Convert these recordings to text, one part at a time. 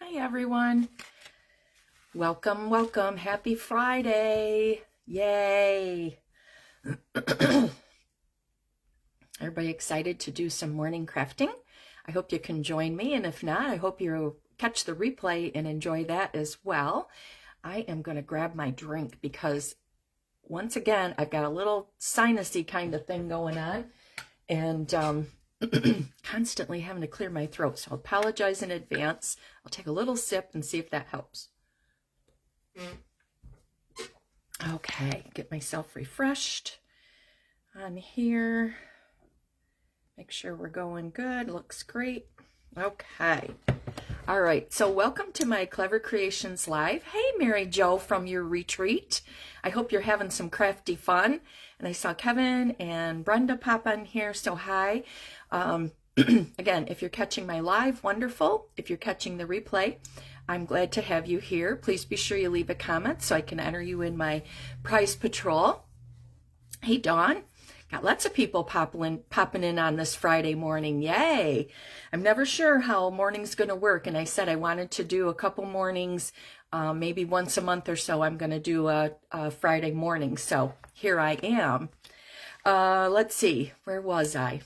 Hi everyone. Welcome, welcome. Happy Friday. Yay. Everybody excited to do some morning crafting? I hope you can join me, and if not, I hope you'll catch the replay and enjoy that as well. I am going to grab my drink because once again, I've got a little sinusy kind of thing going on, and constantly having to clear my throat. So I'll apologize in advance. I'll take a little sip and see if that helps. Okay, get myself refreshed on here. Make sure we're going good. Looks great. Okay. All right, so welcome to my Clever Creations Live. Hey, Mary Jo from your retreat. I hope you're having some crafty fun. And I saw Kevin and Brenda pop on here, so hi. Again, if you're catching my live, wonderful. If you're catching the replay, I'm glad to have you here. Please be sure you leave a comment so I can enter you in my prize patrol. Hey, Dawn. Got lots of people popping in on this Friday morning. Yay. I'm never sure how morning's going to work. And I said I wanted to do a couple mornings, maybe once a month or so. I'm going to do a Friday morning. So here I am. Let's see. Where was I?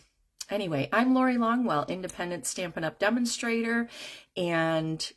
Anyway, I'm Lori Longwell, independent Stampin' Up! Demonstrator. And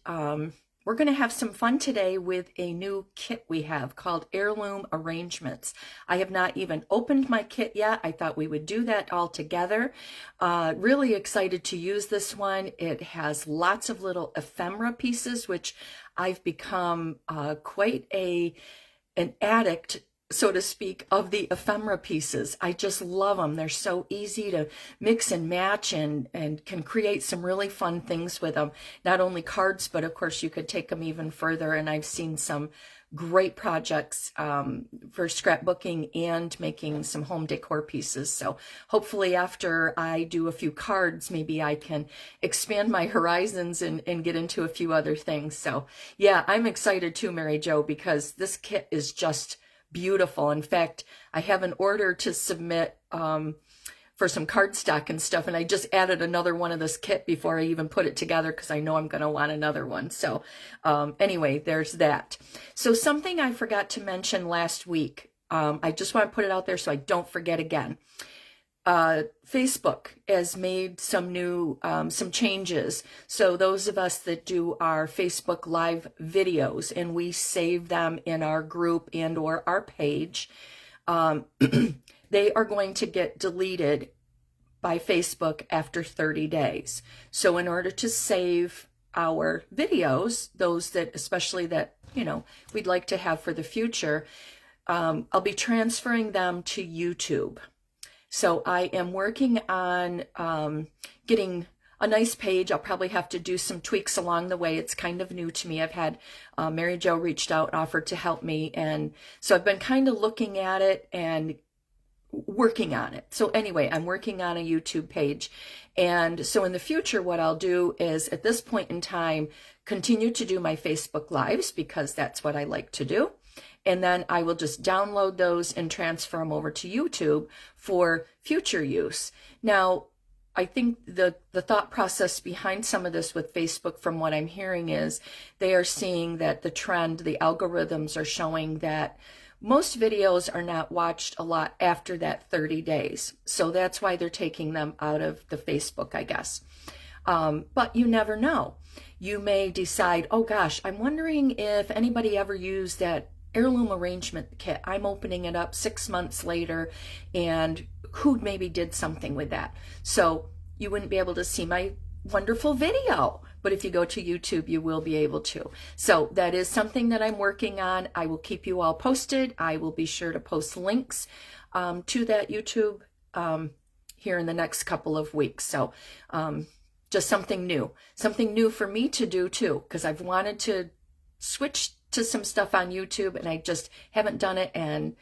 we're going to have some fun today with a new kit we have called Heirloom Arrangements. I have not even opened my kit yet. I thought we would do that all together. Really excited to use this one. It has lots of little ephemera pieces, which I've become quite an addict, so to speak, of the ephemera pieces. I just love them. They're so easy to mix and match and can create some really fun things with them. Not only cards, but of course you could take them even further. And I've seen some great projects for scrapbooking and making some home decor pieces. So hopefully after I do a few cards, maybe I can expand my horizons and get into a few other things. So yeah, I'm excited too, Mary Jo, because this kit is just beautiful. In fact, I have an order to submit for some cardstock and stuff, and I just added another one of this kit before I even put it together because I know I'm going to want another one. So anyway, there's that. So something I forgot to mention last week, I just want to put it out there so I don't forget again. Facebook has made some new, some changes. So those of us that do our Facebook Live videos and we save them in our group and or our page, they are going to get deleted by Facebook after 30 days. So in order to save our videos, those that, especially that, you know, we'd like to have for the future, I'll be transferring them to YouTube. So I am working on getting a nice page. I'll probably have to do some tweaks along the way. It's kind of new to me. I've had Mary Jo reached out and offered to help me. And so I've been kind of looking at it and working on it. So anyway, I'm working on a YouTube page. And so in the future, what I'll do is at this point in time, continue to do my Facebook Lives because that's what I like to do. And then I will just download those and transfer them over to YouTube for future use. Now, I think the thought process behind some of this with Facebook, from what I'm hearing, is they are seeing that the trend, the algorithms are showing that most videos are not watched a lot after that 30 days. So that's why they're taking them out of the Facebook, I guess. But you never know. You may decide, oh gosh, I'm wondering if anybody ever used that Heirloom Arrangement kit. I'm opening it up 6 months later, and who maybe did something with that. So you wouldn't be able to see my wonderful video, but if you go to YouTube, you will be able to. So that is something that I'm working on. I will keep you all posted. I will be sure to post links to that YouTube here in the next couple of weeks. So just something new for me to do too, because I've wanted to switch to some stuff on YouTube and I just haven't done it, and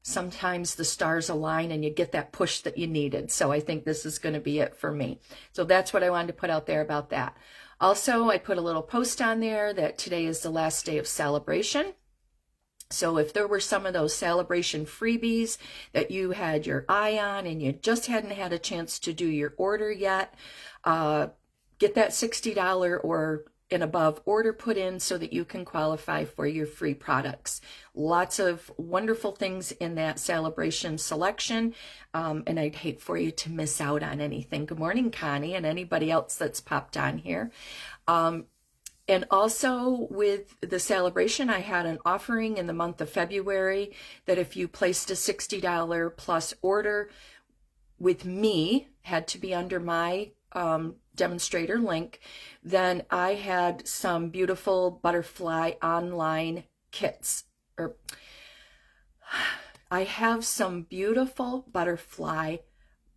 sometimes the stars align and you get that push that you needed. So I think this is going to be it for me. So that's what I wanted to put out there about that. Also, I put a little post on there that today is the last day of celebration. So if there were some of those celebration freebies that you had your eye on and you just hadn't had a chance to do your order yet, get that $60 or and above order put in so that you can qualify for your free products. Lots of wonderful things in that celebration selection, and I'd hate for you to miss out on anything. Good morning, Connie, and anybody else that's popped on here. And also with the celebration, I had an offering in the month of February that if you placed a $60 plus order with me, had to be under my demonstrator link, then I had some beautiful butterfly online kits. I have some beautiful butterfly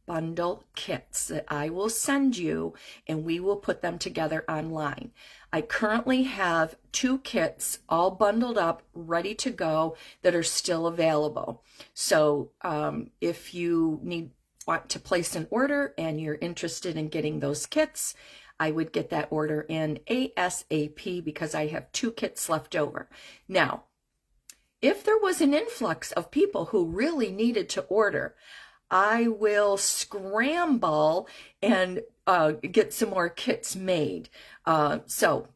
bundle kits that I will send you, and we will put them together online. I currently have 2 kits all bundled up, ready to go, that are still available. So if you want to place an order and you're interested in getting those kits, I would get that order in ASAP because I have 2 kits left over. Now, if there was an influx of people who really needed to order, I will scramble and get some more kits made. So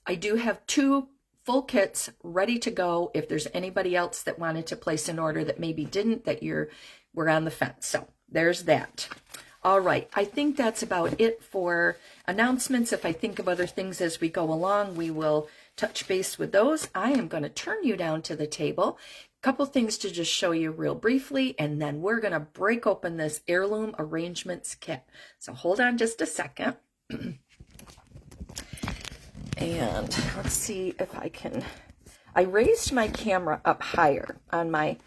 I do have 2 full kits ready to go if there's anybody else that wanted to place an order that maybe didn't, that we're on the fence. So there's that. All right, I think that's about it for announcements. If I think of other things as we go along, we will touch base with those. I am going to turn you down to the table. A couple things to just show you real briefly, and then we're going to break open this Heirloom Arrangements kit. So hold on just a second. And let's see if I can. I raised my camera up higher on my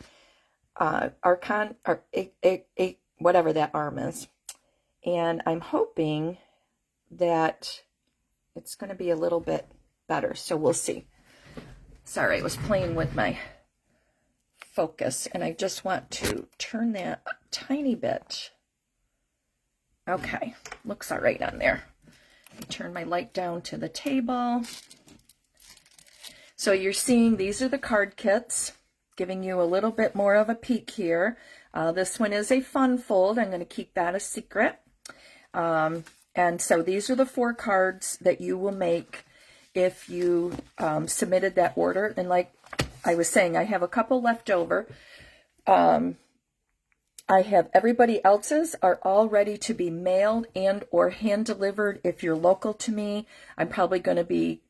Archon, or whatever that arm is. And I'm hoping that it's going to be a little bit better. So we'll see. Sorry, I was playing with my focus, and I just want to turn that a tiny bit. Okay, looks all right on there. Turn my light down to the table. So you're seeing these are the card kits, giving you a little bit more of a peek here. This one is a fun fold. I'm going to keep that a secret. And so these are the 4 cards that you will make if you submitted that order. And like I was saying, I have a couple left over. I have everybody else's are all ready to be mailed and or hand delivered. If you're local to me, I'm probably going to be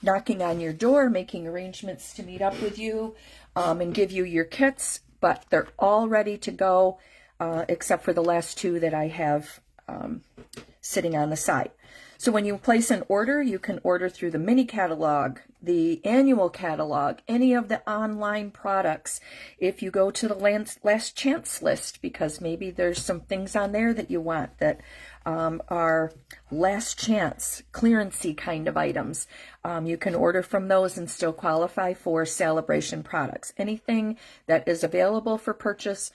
knocking on your door, making arrangements to meet up with you and give you your kits. But they're all ready to go, except for the last 2 that I have sitting on the side. So when you place an order, you can order through the mini catalog, the annual catalog, any of the online products. If you go to the last chance list, because maybe there's some things on there that you want that are last chance, clearancey kind of items, you can order from those and still qualify for celebration products. Anything that is available for purchase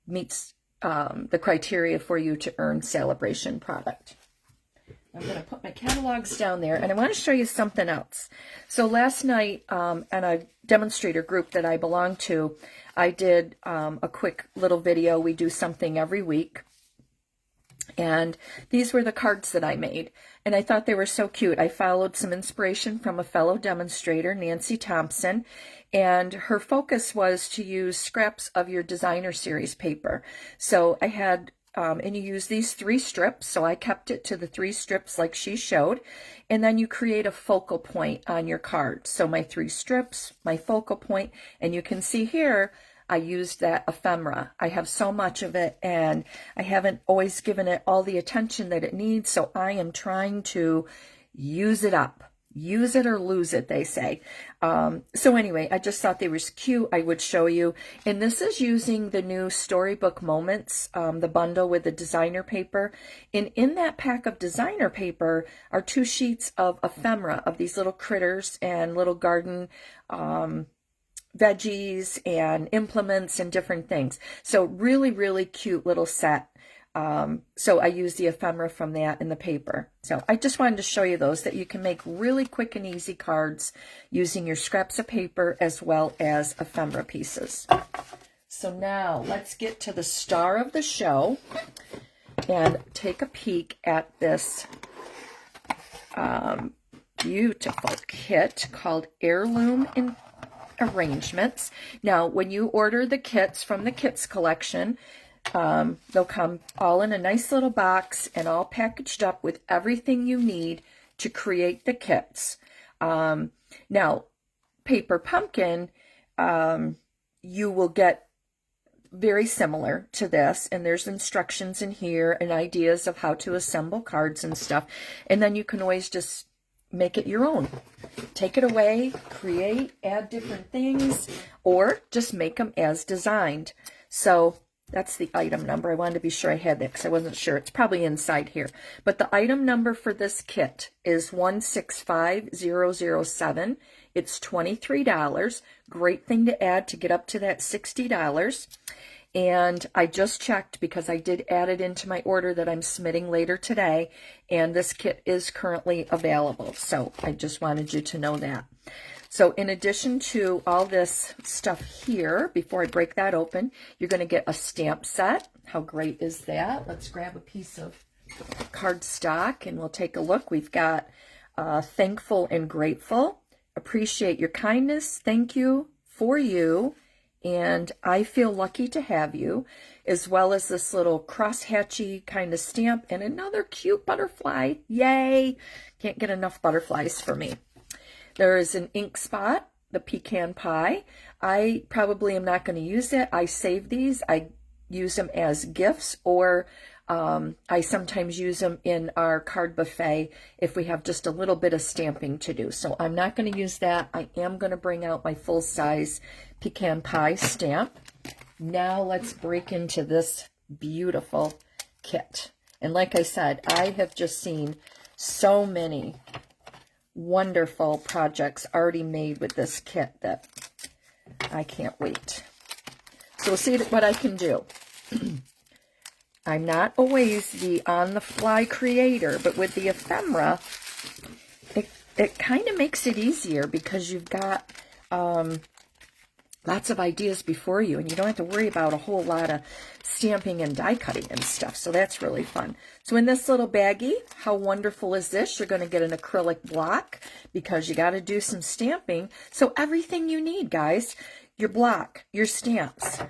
meets the criteria for you to earn celebration product. I'm going to put my catalogs down there, and I want to show you something else. So last night, in a demonstrator group that I belong to, I did a quick little video. We do something every week. And these were the cards that I made, and I thought they were so cute. I followed some inspiration from a fellow demonstrator, Nancy Thompson, and her focus was to use scraps of your designer series paper. So I had, and you use these 3 strips, so I kept it to the 3 strips like she showed, and then you create a focal point on your card. So my 3 strips, my focal point, and you can see here, I used that ephemera. I have so much of it, and I haven't always given it all the attention that it needs, so I am trying to use it up. Use it or lose it, they say. So anyway, I just thought they were cute. I would show you. And this is using the new Storybook Moments, the bundle with the designer paper. And in that pack of designer paper are 2 sheets of ephemera of these little critters and little garden veggies and implements and different things. So really, really cute little set. So I use the ephemera from that in the paper. So I just wanted to show you those, that you can make really quick and easy cards using your scraps of paper as well as ephemera pieces. So now let's get to the star of the show and take a peek at this beautiful kit called Heirloom Arrangements. Now, when you order the kits from the Kits collection, they'll come all in a nice little box and all packaged up with everything you need to create the kits. Now, Paper Pumpkin, you will get very similar to this, and there's instructions in here and ideas of how to assemble cards and stuff, and then you can always just make it your own. Take it away, create, add different things, or just make them as designed. So that's the item number. I wanted to be sure I had that because I wasn't sure. It's probably inside here. But the item number for this kit is 165007. It's $23. Great thing to add to get up to that $60. And I just checked because I did add it into my order that I'm submitting later today. And this kit is currently available. So I just wanted you to know that. So in addition to all this stuff here, before I break that open, you're going to get a stamp set. How great is that? Let's grab a piece of cardstock and we'll take a look. We've got Thankful and Grateful. Appreciate your kindness. Thank you for you. And I feel lucky to have you, as well as this little crosshatchy kind of stamp and another cute butterfly. Yay! Can't get enough butterflies for me. There is an ink spot, the pecan pie. I probably am not going to use it. I save these. I use them as gifts, or I sometimes use them in our card buffet if we have just a little bit of stamping to do. So I'm not going to use that. I am going to bring out my full-size pecan pie stamp. Now let's break into this beautiful kit. And like I said, I have just seen so many wonderful projects already made with this kit that I can't wait. So we'll see what I can do. I'm not always the on-the-fly creator, but with the ephemera, it kind of makes it easier because you've got lots of ideas before you, and you don't have to worry about a whole lot of stamping and die cutting and stuff. So that's really fun. So in this little baggie, how wonderful is this? You're going to get an acrylic block because you got to do some stamping. So everything you need, guys, your block, your stamps,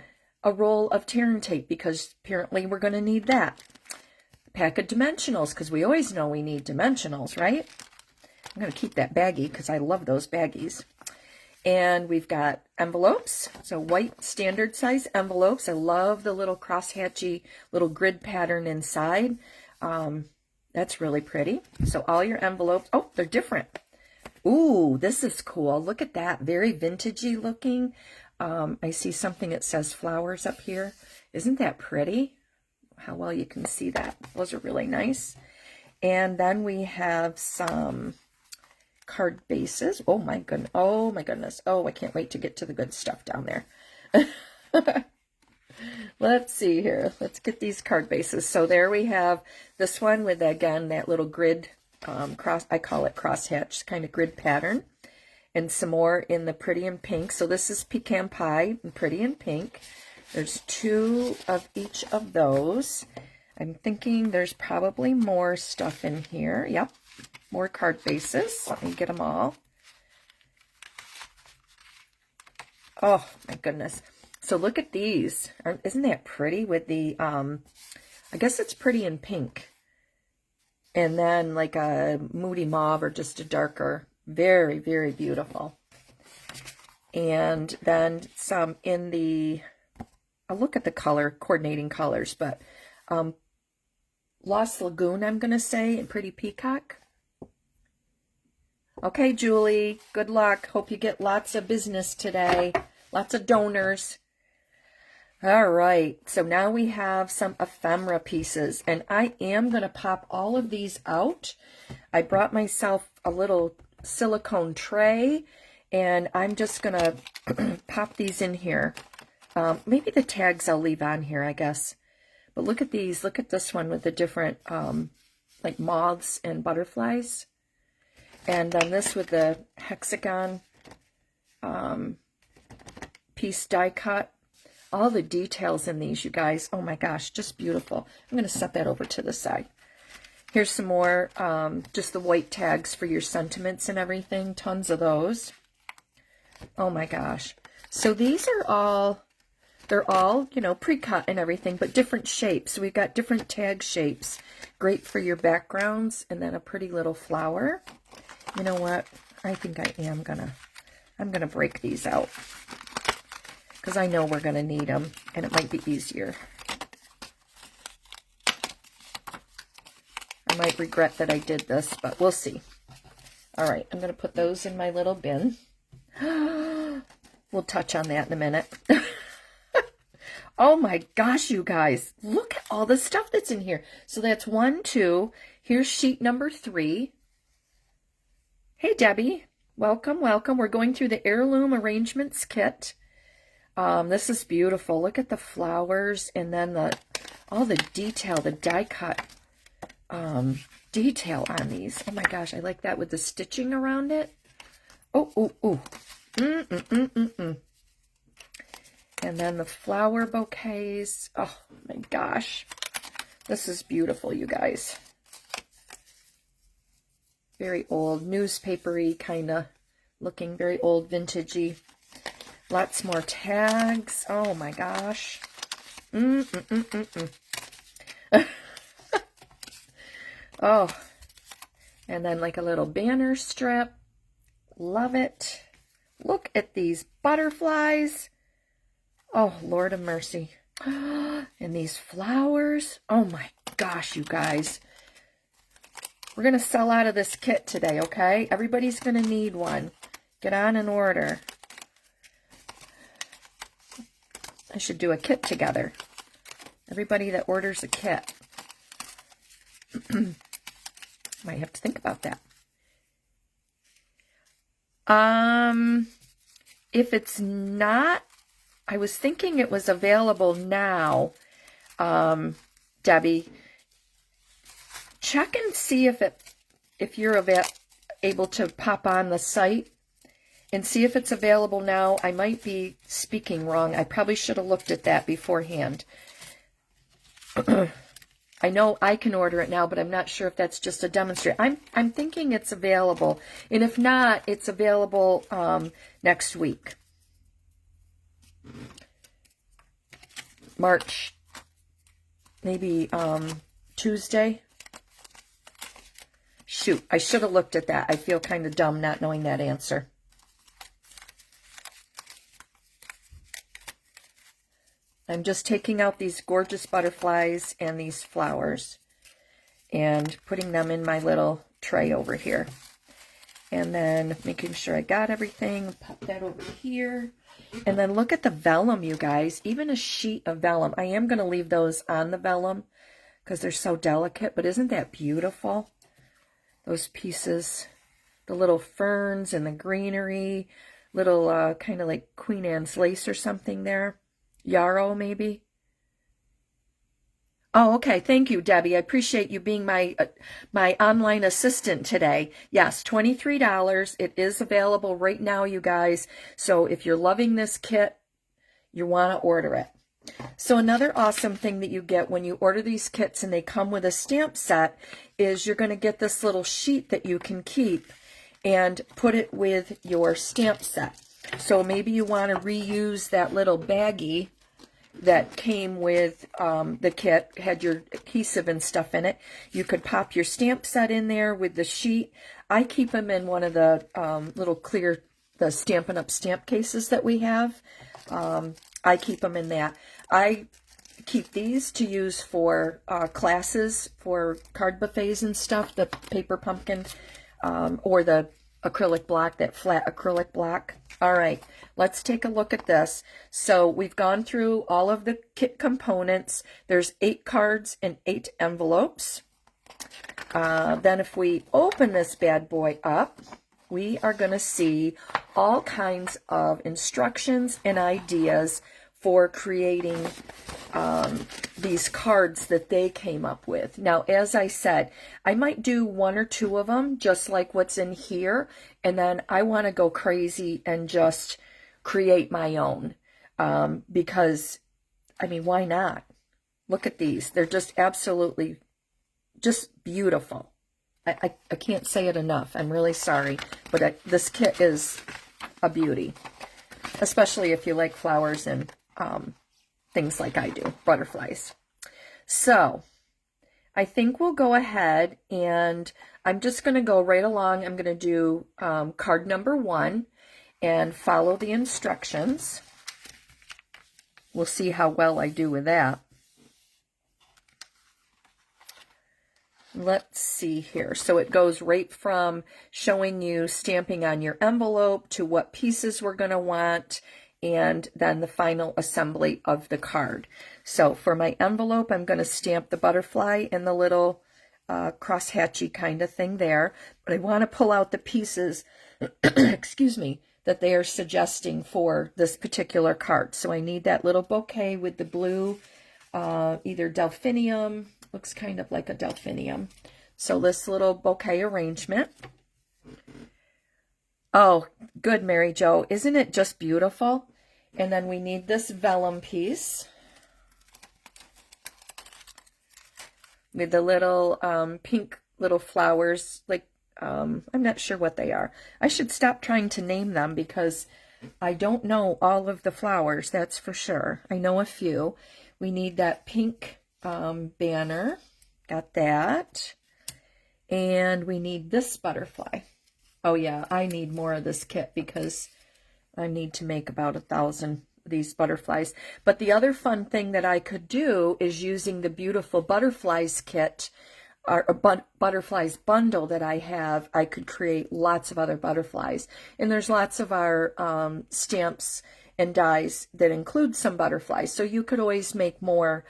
a roll of tear and tape because apparently we're going to need that. A pack of dimensionals because we always know we need dimensionals, right? I'm going to keep that baggie because I love those baggies. And we've got envelopes, so white standard size envelopes. I love the little crosshatchy little grid pattern inside. That's really pretty. So all your envelopes, oh, they're different. Ooh, this is cool. Look at that, very vintagey looking. I see something that says flowers up here. Isn't that pretty? How well you can see that. Those are really nice. And then we have some card bases. Oh my goodness. Oh my goodness. Oh, I can't wait to get to the good stuff down there. Let's see here. Let's get these card bases. So there we have this one with, again, that little grid cross, I call it crosshatch kind of grid pattern. And some more in the Pretty in Pink. So this is Pecan Pie and Pretty in Pink. There's 2 of each of those. I'm thinking there's probably more stuff in here. Yep. More card bases. Let me get them all. Oh, my goodness. So look at these. Isn't that pretty with the, I guess it's Pretty in Pink. And then like a moody mauve or just a darker. Very, very beautiful. And then some in the, I'll look at the color, coordinating colors, but Lost Lagoon, I'm going to say, and Pretty Peacock. Okay, Julie, good luck. Hope you get lots of business today. Lots of donors. All right, so now we have some ephemera pieces, and I am going to pop all of these out. I brought myself a little silicone tray, and I'm just going to pop these in here. Maybe the tags I'll leave on here, I guess. But look at these. Look at this one with the different, like moths and butterflies. And then this with the hexagon piece die cut. All the details in these, you guys. Oh my gosh, just beautiful. I'm going to set that over to the side. Here's some more, just the white tags for your sentiments and everything. Tons of those. Oh my gosh. So these are all, they're all, you know, pre-cut and everything, but different shapes. So we've got different tag shapes. Great for your backgrounds. And then a pretty little flower. You know what? I think I'm gonna break these out, because I know we're gonna need them, and it might be easier. I might regret that I did this, but we'll see. All right, I'm gonna put those in my little bin. We'll touch on that in a minute. Oh my gosh, you guys, look at all the stuff that's in here. So that's 1, 2. Here's sheet number 3. Hey, Debbie. Welcome, welcome. We're going through the Heirloom Arrangements kit. This is beautiful. Look at the flowers, and then all the detail, the die cut detail on these. Oh my gosh, I like that with the stitching around it. Oh, oh, oh. And then the flower bouquets. Oh my gosh. This is beautiful, you guys. Very old, newspapery kind of looking, very old, vintagey. Lots more tags. Oh my gosh. Oh, and then like a little banner strip. Love it. Look at these butterflies. Oh, Lord of mercy. And these flowers. Oh my gosh, you guys. We're going to sell out of this kit today, okay? Everybody's going to need one. Get on an order. I should do a kit together. Everybody that orders a kit. Might have to think about that. If it's not, I was thinking it was available now, Debbie. Check and see if you're able to pop on the site and see if it's available now. I might be speaking wrong. I probably should have looked at that beforehand. I know I can order it now, but I'm not sure if that's just a demonstration. I'm thinking it's available, and if not, it's available next week. March, maybe Tuesday. Shoot, I should have looked at that. I feel kind of dumb not knowing that answer. I'm just taking out these gorgeous butterflies and these flowers and putting them in my little tray over here. And then making sure I got everything. Pop that over here. And then look at the vellum, you guys. Even a sheet of vellum. I am going to leave those on the vellum because they're so delicate. But isn't that beautiful? Those pieces. The little ferns and the greenery. Little kind of like Queen Anne's lace or something there. Yarrow, maybe. Oh, okay. Thank you, Debbie. I appreciate you being my online assistant today. Yes, $23. It is available right now, you guys. So if you're loving this kit, you want to order it. So another awesome thing that you get when you order these kits and they come with a stamp set is you're going to get this little sheet that you can keep and put it with your stamp set. So maybe you want to reuse that little baggie that came with the kit, had your adhesive and stuff in it. You could pop your stamp set in there with the sheet. I keep them in one of the little clear, the Stampin' Up! Stamp cases that we have. I keep them in that. I keep these to use for classes, for card buffets and stuff, the paper pumpkin or the acrylic block, that flat acrylic block. All right, let's take a look at this. So we've gone through all of the kit components. There's 8 cards and 8 envelopes. Then if we open this bad boy up, we are going to see all kinds of instructions and ideas for creating these cards that they came up with. Now, as I said, I might do 1 or 2 of them, just like what's in here, and then I want to go crazy and just create my own, because, I mean, why not? Look at these. They're just absolutely just beautiful. I can't say it enough. I'm really sorry, but this kit is a beauty, especially if you like flowers and things like I do, butterflies. So I think we'll go ahead and I'm just going to go right along. I'm going to do card number 1 and follow the instructions. We'll see how well I do with that. Let's see here. So it goes right from showing you stamping on your envelope to what pieces we're going to want, and then the final assembly of the card. So for my envelope, I'm going to stamp the butterfly and the little crosshatchy kind of thing there. But I want to pull out the pieces, excuse me, that they are suggesting for this particular card. So I need that little bouquet with the blue, either delphinium, looks kind of like a delphinium. So this little bouquet arrangement. Oh, good, Mary Jo. Isn't it just beautiful? And then we need this vellum piece with the little pink little flowers. Like, I'm not sure what they are. I should stop trying to name them because I don't know all of the flowers, that's for sure. I know a few. We need that pink banner. Got that. And we need this butterfly. Oh yeah, I need more of this kit because I need to make about 1,000 of these butterflies. But the other fun thing that I could do is using the beautiful butterflies kit, or butterflies bundle that I have, I could create lots of other butterflies. And there's lots of our stamps and dies that include some butterflies. So you could always make more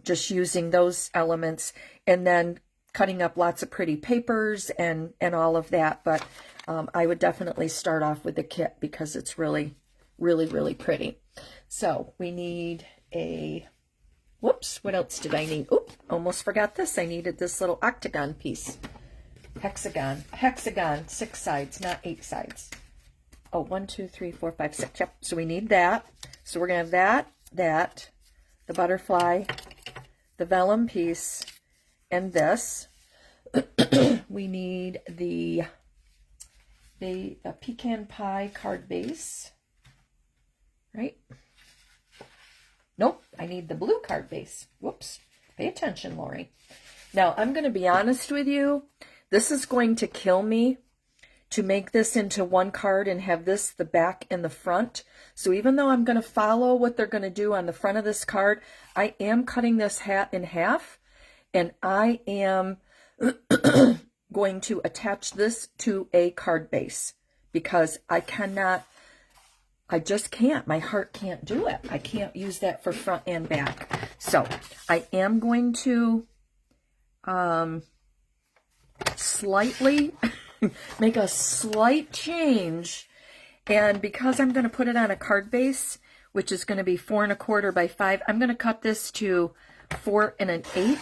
just using those elements and then cutting up lots of pretty papers and all of that. But I would definitely start off with the kit because it's really, really, really pretty. So we need a, whoops, what else did I need? Oop, almost forgot this. I needed this little octagon piece. Hexagon, 6 sides, not 8 sides. Oh, 1, 2, 3, 4, 5, 6. Yep, so we need that. So we're going to have that, the butterfly, the vellum piece, and this. We need the pecan pie card base, right? Nope, I need the blue card base. Whoops, pay attention, Lori. Now, I'm going to be honest with you. This is going to kill me to make this into one card and have this the back and the front. So even though I'm going to follow what they're going to do on the front of this card, I am cutting this hat in half, and I am going to attach this to a card base because I just can't. My heart can't do it. I can't use that for front and back. So I am going to slightly make a slight change. And because I'm going to put it on a card base, which is going to be 4 1/4 by 5, I'm going to cut this to 4 1/8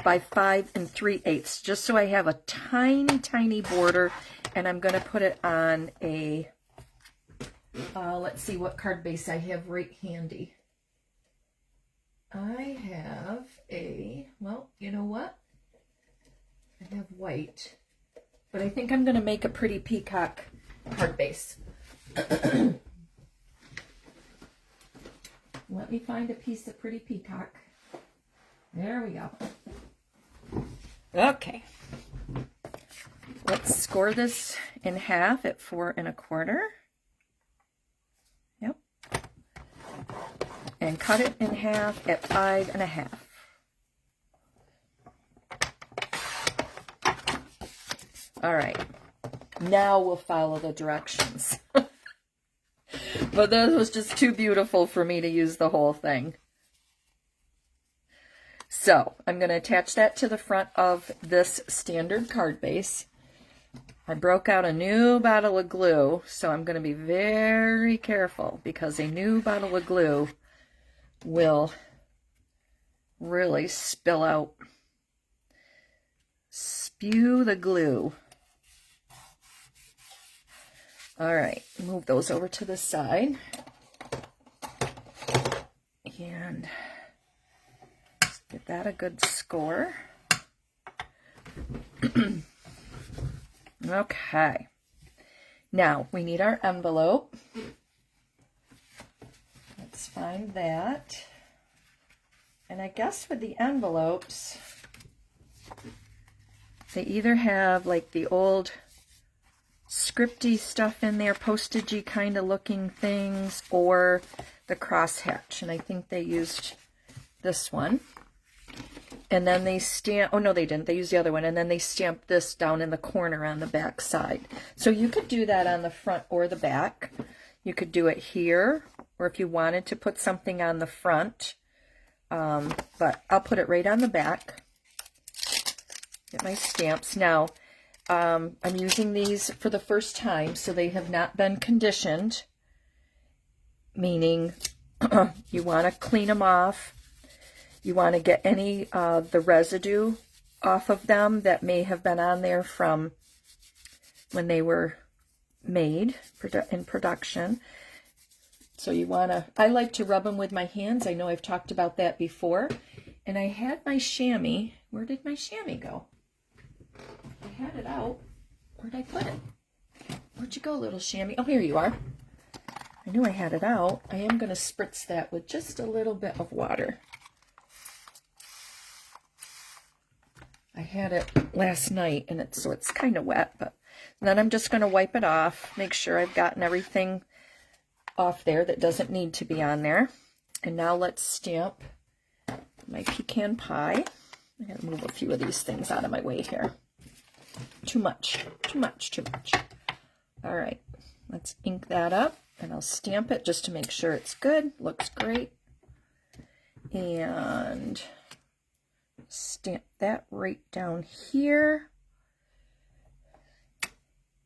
by 5 3/8, just so I have a tiny, tiny border. And I'm going to put it on a, let's see what card base I have right handy. I have a, well, you know what? I have white, but I think I'm going to make a pretty peacock card base. Let me find a piece of pretty peacock. There we go. Okay. Let's score this in half at 4 1/4. Yep. And cut it in half at 5 1/2. All right. Now we'll follow the directions. But that was just too beautiful for me to use the whole thing. So I'm going to attach that to the front of this standard card base. I broke out a new bottle of glue, so I'm going to be very careful because a new bottle of glue will really spill out, spew the glue. All right, move those over to the side. And get that a good score. Okay. Now we need our envelope. Let's find that. And I guess with the envelopes, they either have like the old scripty stuff in there, postagey kind of looking things, or the crosshatch. And I think they used this one. And then they stamp, oh no they didn't, they used the other one, and then they stamped this down in the corner on the back side. So you could do that on the front or the back. You could do it here, or if you wanted to put something on the front, but I'll put it right on the back. Get my stamps. Now, I'm using these for the first time, so they have not been conditioned, meaning you want to clean them off. You want to get any of the residue off of them that may have been on there from when they were made in production. So you want to, I like to rub them with my hands. I know I've talked about that before. And I had my chamois. Where did my chamois go? I had it out. Where'd I put it? Where'd you go, little chamois? Oh, here you are. I knew I had it out. I am going to spritz that with just a little bit of water. I had it last night, and so it's kind of wet, but then I'm just going to wipe it off, make sure I've gotten everything off there that doesn't need to be on there. And now let's stamp my pecan pie. I gotta move a few of these things out of my way here. Too much, too much, too much. All right, let's ink that up, and I'll stamp it just to make sure it's good. Looks great. And stamp that right down here.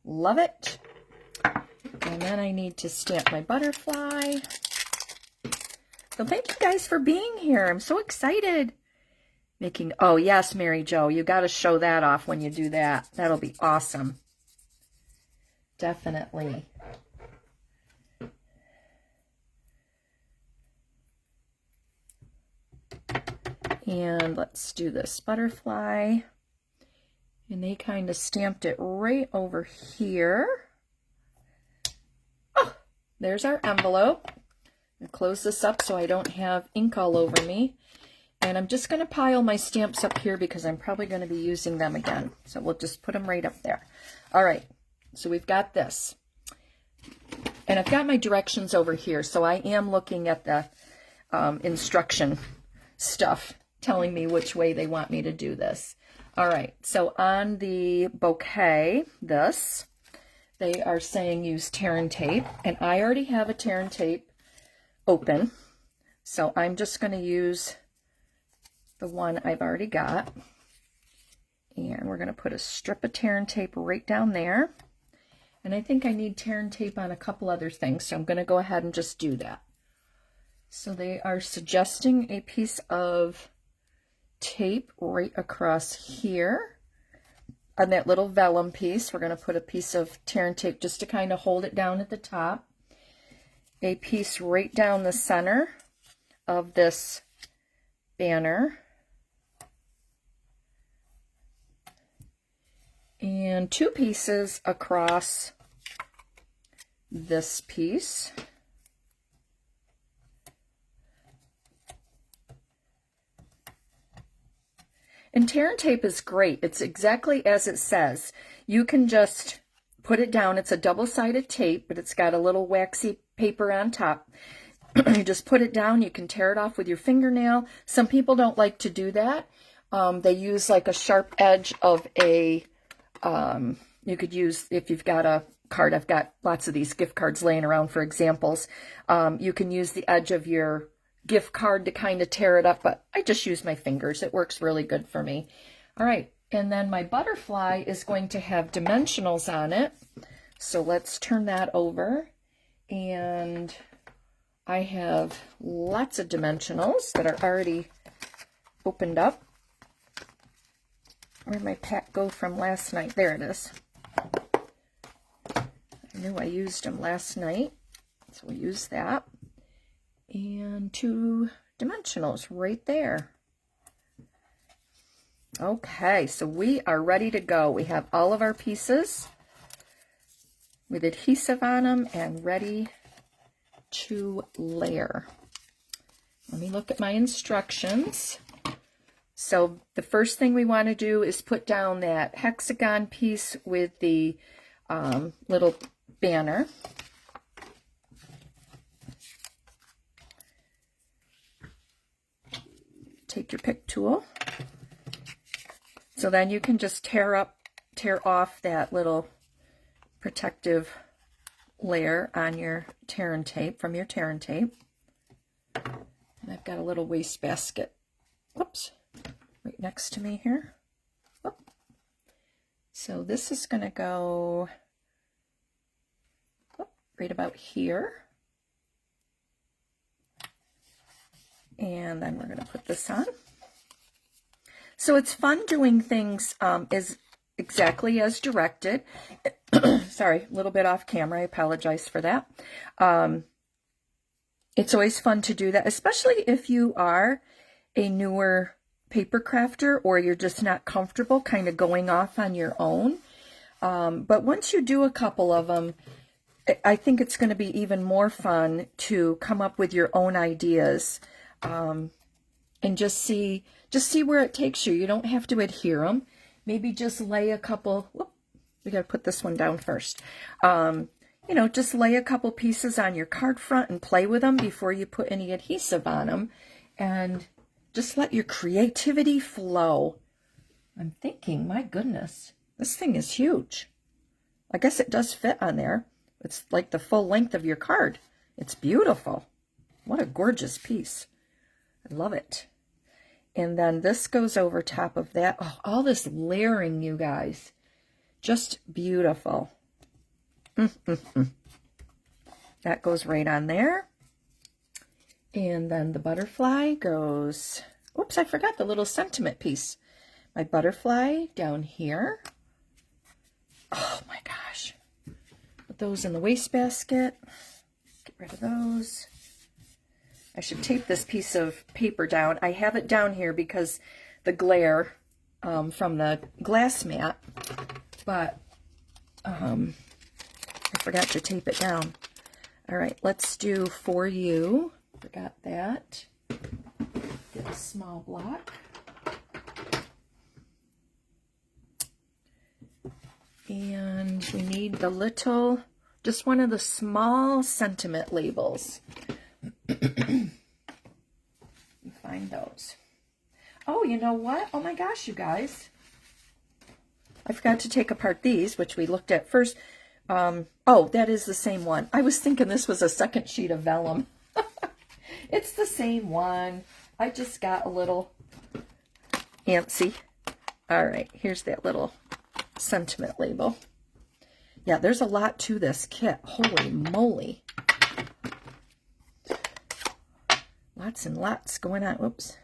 Love it. And then I need to stamp my butterfly. So thank you guys for being here. I'm so excited. Making, oh yes, Mary Jo, you got to show that off when you do that. That'll be awesome. Definitely. And let's do this butterfly. And they kind of stamped it right over here. Oh, there's our envelope. I'll close this up so I don't have ink all over me. And I'm just going to pile my stamps up here because I'm probably going to be using them again. So we'll just put them right up there. All right, so we've got this. And I've got my directions over here. So I am looking at the instruction stuff, telling me which way they want me to do this. All right, so on the bouquet, this, they are saying use tear and tape, and I already have a tear and tape open, so I'm just going to use the one I've already got, and we're going to put a strip of tear and tape right down there, and I think I need tear and tape on a couple other things, so I'm going to go ahead and just do that. So they are suggesting a piece of tape right across here on that little vellum piece. We're going to put a piece of tear and tape just to kind of hold it down at the top. A piece right down the center of this banner. And two pieces across this piece. And tear and tape is great. It's exactly as it says. You can just put it down. It's a double-sided tape, but it's got a little waxy paper on top. You just put it down. You can tear it off with your fingernail. Some people don't like to do that. They use like a sharp edge of a, you could use, if you've got a card, I've got lots of these gift cards laying around for examples. You can use the edge of your gift card to kind of tear it up, but I just use my fingers. It works really good for me. All right, and then my butterfly is going to have dimensionals on it. So let's turn that over. And I have lots of dimensionals that are already opened up. Where'd my pack go from last night? There it is. I knew I used them last night, so we'll use that. And two dimensionals right there. Okay, so we are ready to go. We have all of our pieces with adhesive on them and ready to layer. Let me look at my instructions. So the first thing we want to do is put down that hexagon piece with the little banner. Take your pick tool. So then you can just tear off that little protective layer on your tear and tape, from your tear and tape. And I've got a little wastebasket, whoops, right next to me here. Whoop. So this is going to go right about here. And then we're going to put this on. So it's fun doing things as exactly as directed. Sorry, a little bit off camera. I apologize for that. It's always fun to do that, especially if you are a newer paper crafter or you're just not comfortable kind of going off on your own. But once you do a couple of them, I think it's going to be even more fun to come up with your own ideas. And just see where it takes you. You don't have to adhere them. Maybe just lay a couple, whoop, we got to put this one down first. You know, just lay a couple pieces on your card front and play with them before you put any adhesive on them. And just let your creativity flow. I'm thinking, my goodness, this thing is huge. I guess it does fit on there. It's like the full length of your card. It's beautiful. What a gorgeous piece. I love it. And then this goes over top of that. Oh, all this layering, you guys. Just beautiful. That goes right on there. And then the butterfly goes, oops, I forgot the little sentiment piece. My butterfly down here. Oh my gosh. Put those in the wastebasket. Get rid of those. I should tape this piece of paper down. I have it down here because the glare from the glass mat, but I forgot to tape it down. All right, let's do For You. Forgot that. Get a small block. And we need the little, just one of the small sentiment labels. Find those. Oh, you know what? Oh my gosh, you guys. I forgot to take apart these, which we looked at first. Oh, that is the same one. I was thinking this was a second sheet of vellum. It's the same one. I just got a little antsy. All right, here's that little sentiment label. Yeah, there's a lot to this kit. Holy moly. Lots and lots going on. Oops.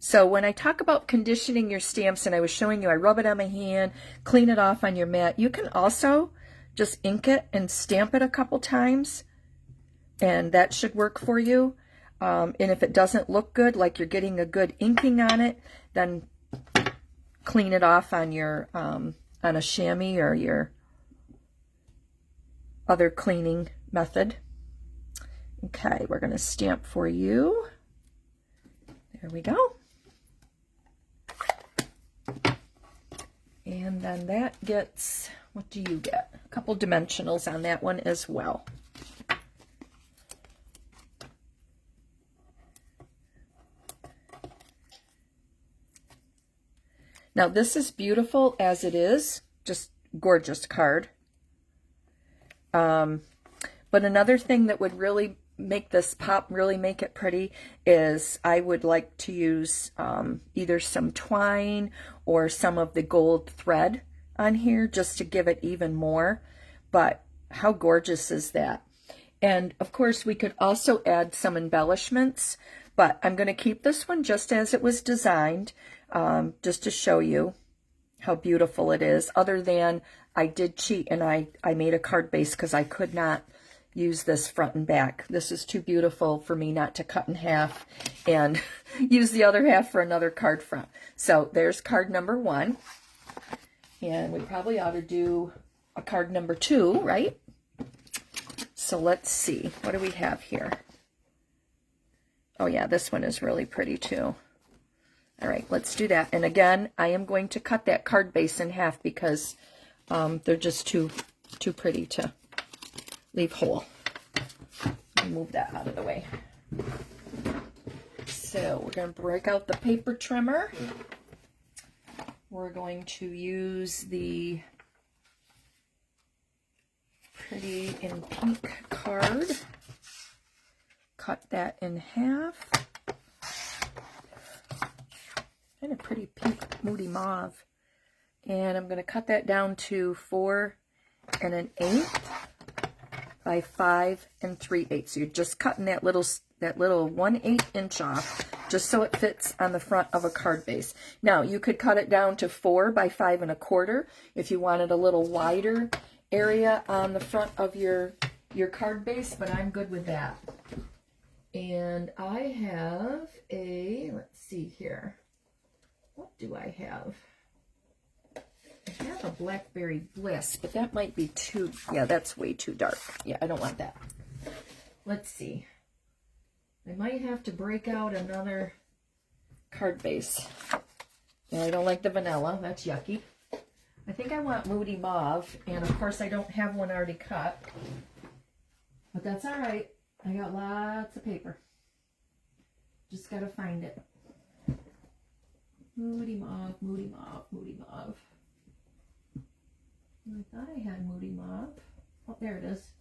So when I talk about conditioning your stamps, and I was showing you, I rub it on my hand, clean it off on your mat. You can also just ink it and stamp it a couple times, and that should work for you. And if it doesn't look good, like you're getting a good inking on it, then clean it off on your on a chamois or your other cleaning method. Okay, we're going to stamp For You. There we go. And then that gets, what do you get? A couple dimensionals on that one as well. Now this is beautiful as it is, just gorgeous card. But another thing that would really make this pop, really make it pretty, is I would like to use either some twine or some of the gold thread on here just to give it even more. But how gorgeous is that? And of course we could also add some embellishments, but I'm going to keep this one just as it was designed, just to show you how beautiful it is. Other than I did cheat and I made a card base because I could not use this front and back. This is too beautiful for me not to cut in half and use the other half for another card front. So there's card number 1. And we probably ought to do a card number 2, right? So let's see. What do we have here? Oh yeah, this one is really pretty too. All right, let's do that. And again, I am going to cut that card base in half because they're just too pretty to leave whole. Let me move that out of the way. So we're going to break out the paper trimmer. We're going to use the Pretty in Pink card. Cut that in half. Kind of pretty pink, moody mauve. And I'm going to cut that down to 4 1/8 by 5 3/8. So you're just cutting that little 1/8 inch off, just so it fits on the front of a card base. Now you could cut it down to 4 by 5 1/4 if you wanted a little wider area on the front of your card base, but I'm good with that. And I have a, let's see here. What do I have? I have a Blackberry Bliss, but that might be too, yeah, that's way too dark. Yeah, I don't want that. Let's see. I might have to break out another card base. And I don't like the vanilla. That's yucky. I think I want Moody Mauve, and of course I don't have one already cut. But that's all right. I got lots of paper. Just got to find it. Moody Mauve, Moody Mauve, Moody Mauve. I thought I had Moody Mauve. Oh, there it is.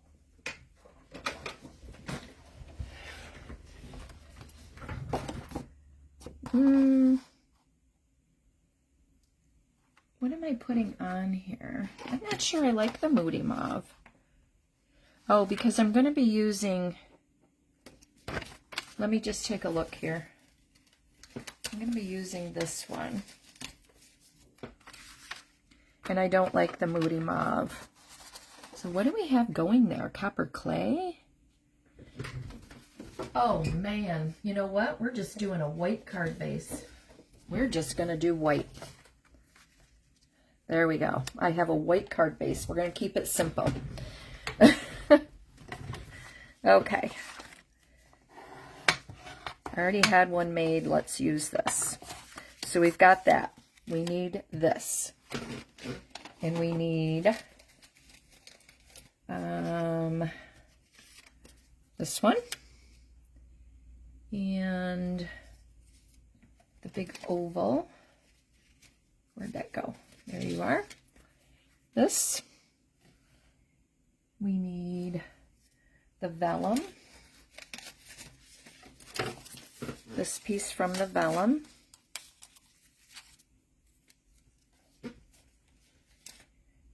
What am I putting on here? I'm not sure I like the Moody Mauve. Oh, because I'm going to be using... Let me just take a look here. I'm going to be using this one. And I don't like the Moody Mauve. So what do we have going there? Copper clay? Oh man, you know what? We're just doing a white card base. We're just going to do white. There we go. I have a white card base. We're going to keep it simple. Okay. I already had one made. Let's use this. So we've got that. We need this. And we need this one. And the big oval. Where'd that go? There you are. This. We need the vellum. This piece from the vellum.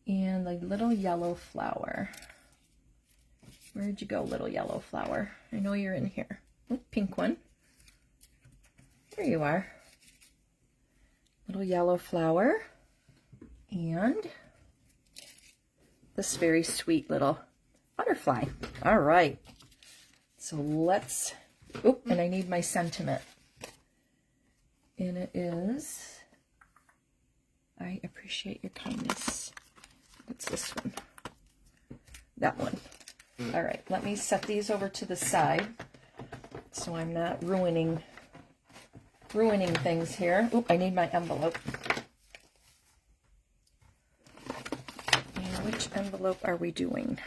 And the little yellow flower. Where'd you go, little yellow flower? I know you're in here. Oh, pink one. There you are. Little yellow flower. And this very sweet little butterfly. All right. So let's... Oh, and I need my sentiment. And it is, I appreciate your kindness. What's this one? That one. All right, let me set these over to the side so I'm not ruining things here. Oh, I need my envelope. And which envelope are we doing?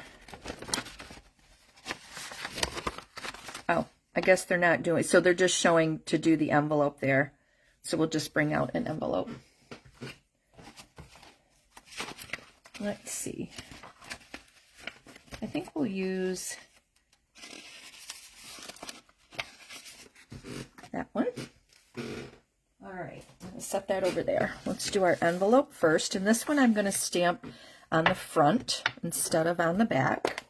Oh, I guess they're not doing, so they're just showing to do the envelope there. So we'll just bring out an envelope. Let's see. I think we'll use that one. All right, I'm going to set that over there. Let's do our envelope first. And this one I'm going to stamp on the front instead of on the back.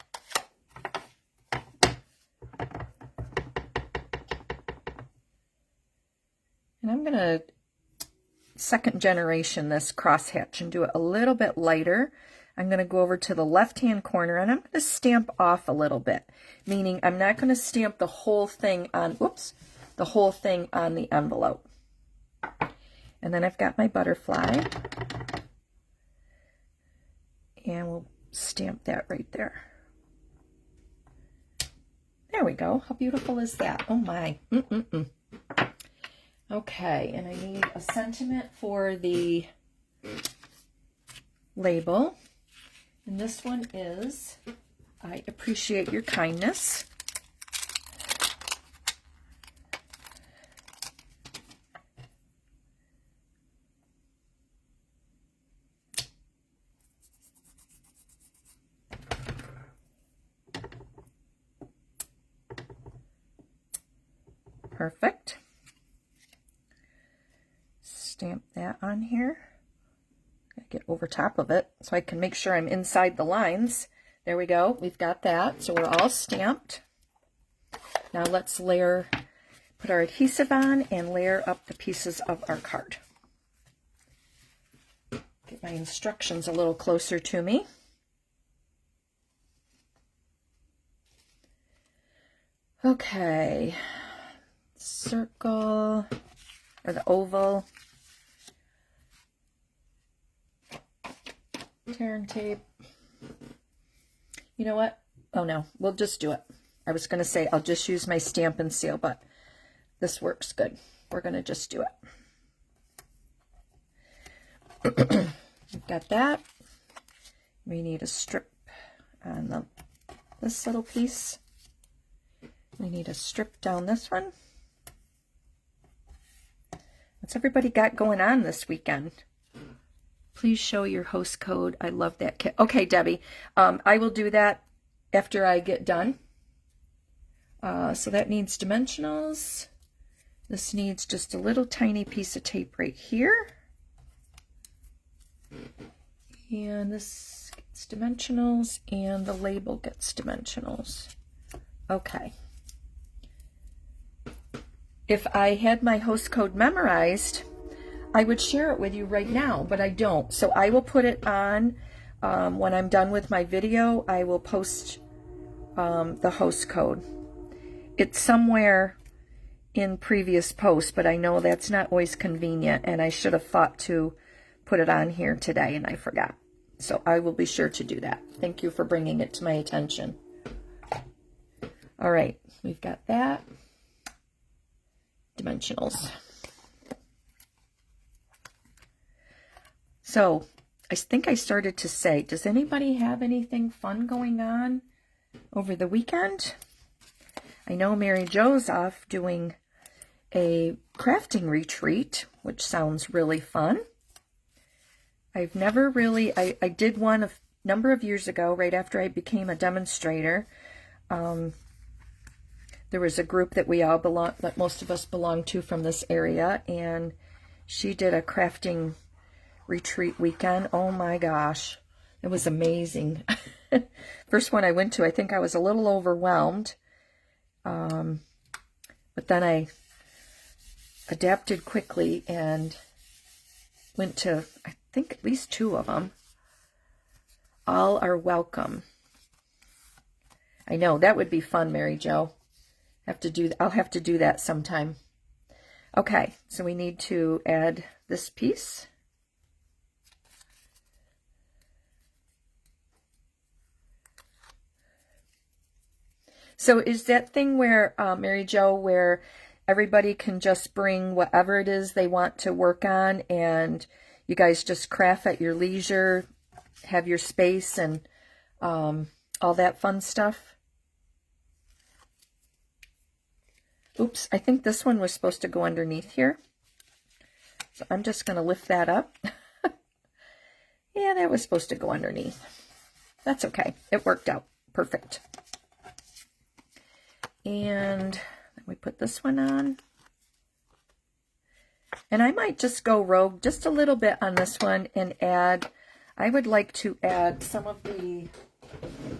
And I'm going to second generation this crosshatch and do it a little bit lighter I'm going to go over to the left-hand corner and I'm going to stamp off a little bit, meaning I'm not going to stamp the whole thing on, whoops, the whole thing on the envelope. And then I've got my butterfly, and we'll stamp that right there. There we go. How beautiful is that? Oh my. Okay, and I need a sentiment for the label. And this one is, I appreciate your kindness. Perfect. Stamp that on here. Get over top of it so I can make sure I'm inside the lines. There we go. We've got that. So we're all stamped. Now let's layer, put our adhesive on and layer up the pieces of our card. Get my instructions a little closer to me. Okay. Circle, or the oval. Tear and tape. You know what? Oh no, we'll just do it. I was going to say I'll just use my stamp and seal, but this works good. We're going to just do it. We've got that. We need a strip on this little piece. We need a strip down this one. What's everybody got going on this weekend? Please show your host code. I love that kit. Okay, Debbie, I will do that after I get done. So that needs dimensionals. This needs just a little tiny piece of tape right here. And this gets dimensionals, and the label gets dimensionals. Okay. If I had my host code memorized, I would share it with you right now, but I don't. So I will put it on when I'm done with my video. I will post the host code. It's somewhere in previous posts, but I know that's not always convenient, and I should have thought to put it on here today, and I forgot. So I will be sure to do that. Thank you for bringing it to my attention. All right, we've got that. Dimensionals. So I think I started to say, does anybody have anything fun going on over the weekend? I know Mary Jo's off doing a crafting retreat, which sounds really fun. I've never really, I did one a number of years ago, right after I became a demonstrator. There was a group that we all belong, that most of us belong to from this area, and she did a crafting retreat weekend. Oh my gosh, it was amazing. First one I went to, I think I was a little overwhelmed, but then I adapted quickly and went to, I think, at least 2 of them. All are welcome. I know, that would be fun, Mary Jo. I'll have to do that sometime. Okay, so we need to add this piece. So is that thing where, Mary Jo, where everybody can just bring whatever it is they want to work on, and you guys just craft at your leisure, have your space, and all that fun stuff? Oops, I think this one was supposed to go underneath here. So I'm just going to lift that up. Yeah, that was supposed to go underneath. That's okay. It worked out. Perfect. And then we put this one on. And I might just go rogue just a little bit on this one and add, I would like to add some of the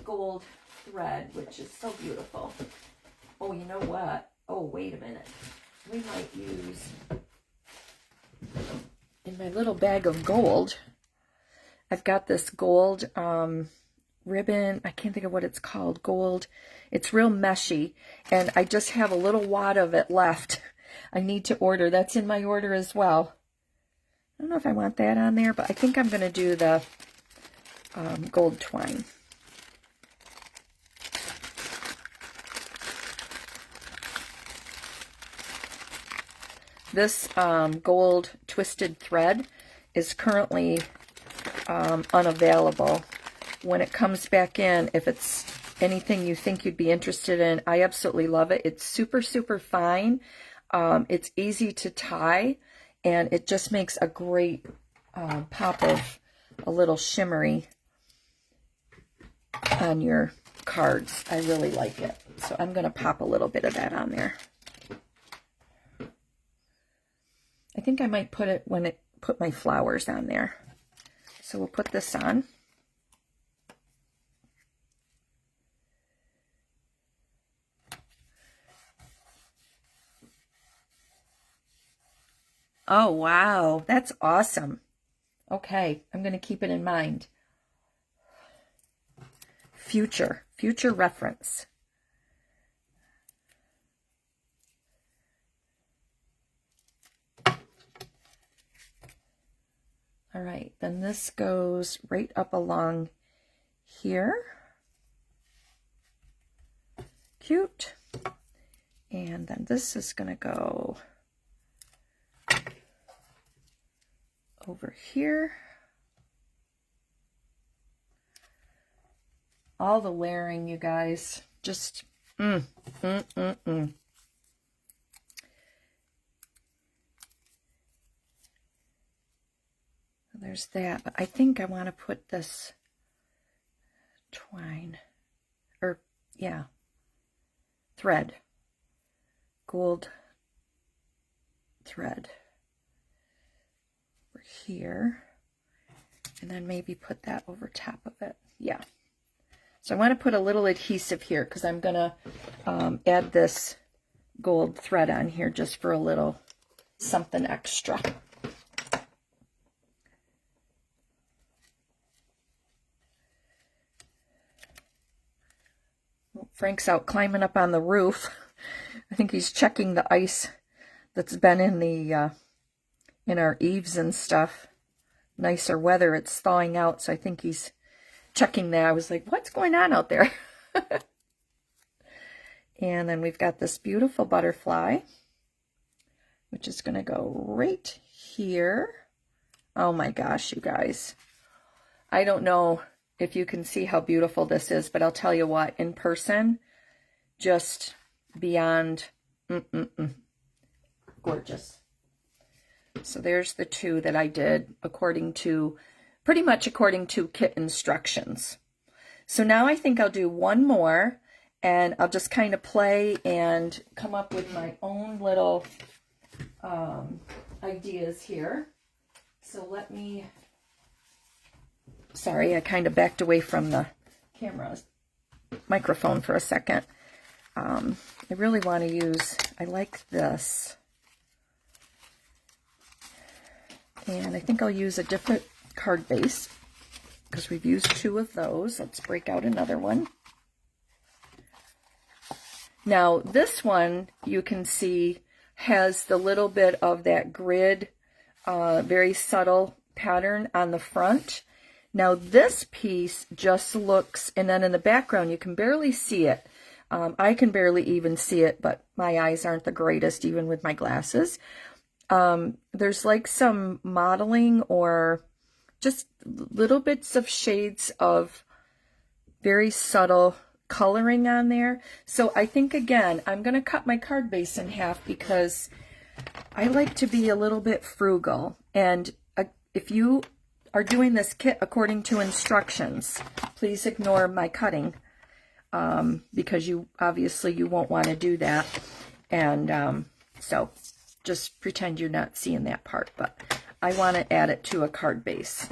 gold thread, which is so beautiful. Oh, you know what? Oh, wait a minute. We might use, in my little bag of gold, I've got this gold ribbon. I can't think of what it's called. Gold. It's real meshy, and I just have a little wad of it left. I need to order. That's in my order as well. I don't know if I want that on there, but I think I'm going to do the gold twine. This gold twisted thread is currently unavailable. When it comes back in, if it's anything you think you'd be interested in, I absolutely love it. It's super, super fine. It's easy to tie, and it just makes a great pop of a little shimmery on your cards. I really like it. So I'm going to pop a little bit of that on there. I think I might put it when it put my flowers on there. So we'll put this on. Oh, wow. That's awesome. Okay, I'm going to keep it in mind. Future reference. All right, then this goes right up along here. Cute. And then this is going to go over here. All the layering, you guys. Just, There's that, but I think I want to put this twine, or yeah, thread, gold thread over here, and then maybe put that over top of it. Yeah. So I want to put a little adhesive here because I'm going to add this gold thread on here just for a little something extra. Frank's out climbing up on the roof. I think he's checking the ice that's been in the in our eaves and stuff. Nicer weather, it's thawing out, so I think he's checking that. I was like, what's going on out there? And then we've got this beautiful butterfly, which is going to go right here. Oh my gosh, you guys. I don't know if you can see how beautiful this is, but I'll tell you what, in person, just beyond gorgeous. So there's the two that I did pretty much according to kit instructions. So now I think I'll do one more, and I'll just kind of play and come up with my own little ideas here. So let me... Sorry, I kind of backed away from the microphone for a second. I really want to use, I like this. And I think I'll use a different card base because we've used two of those. Let's break out another one. Now, this one, you can see, has the little bit of that grid, very subtle pattern on the front. Now this piece just looks, and then in the background you can barely see it. I can barely even see it, but my eyes aren't the greatest even with my glasses. There's like some modeling or just little bits of shades of very subtle coloring on there. So I think, again, I'm going to cut my card base in half because I like to be a little bit frugal. And if you are doing this kit according to instructions, please ignore my cutting because you won't want to do that. And so just pretend you're not seeing that part, but I want to add it to a card base.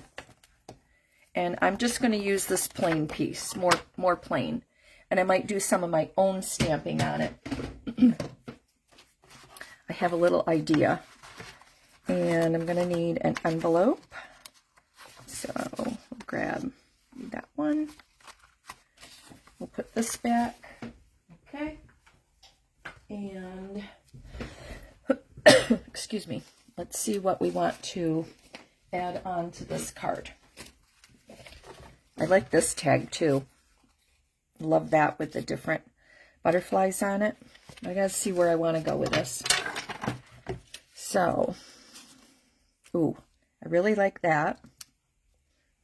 And I'm just going to use this plain piece, more plain. And I might do some of my own stamping on it. I have a little idea. And I'm going to need an envelope. So we'll grab that one. We'll put this back. Okay. And, excuse me, let's see what we want to add on to this card. I like this tag too. Love that with the different butterflies on it. I gotta see where I want to go with this. So, ooh, I really like that.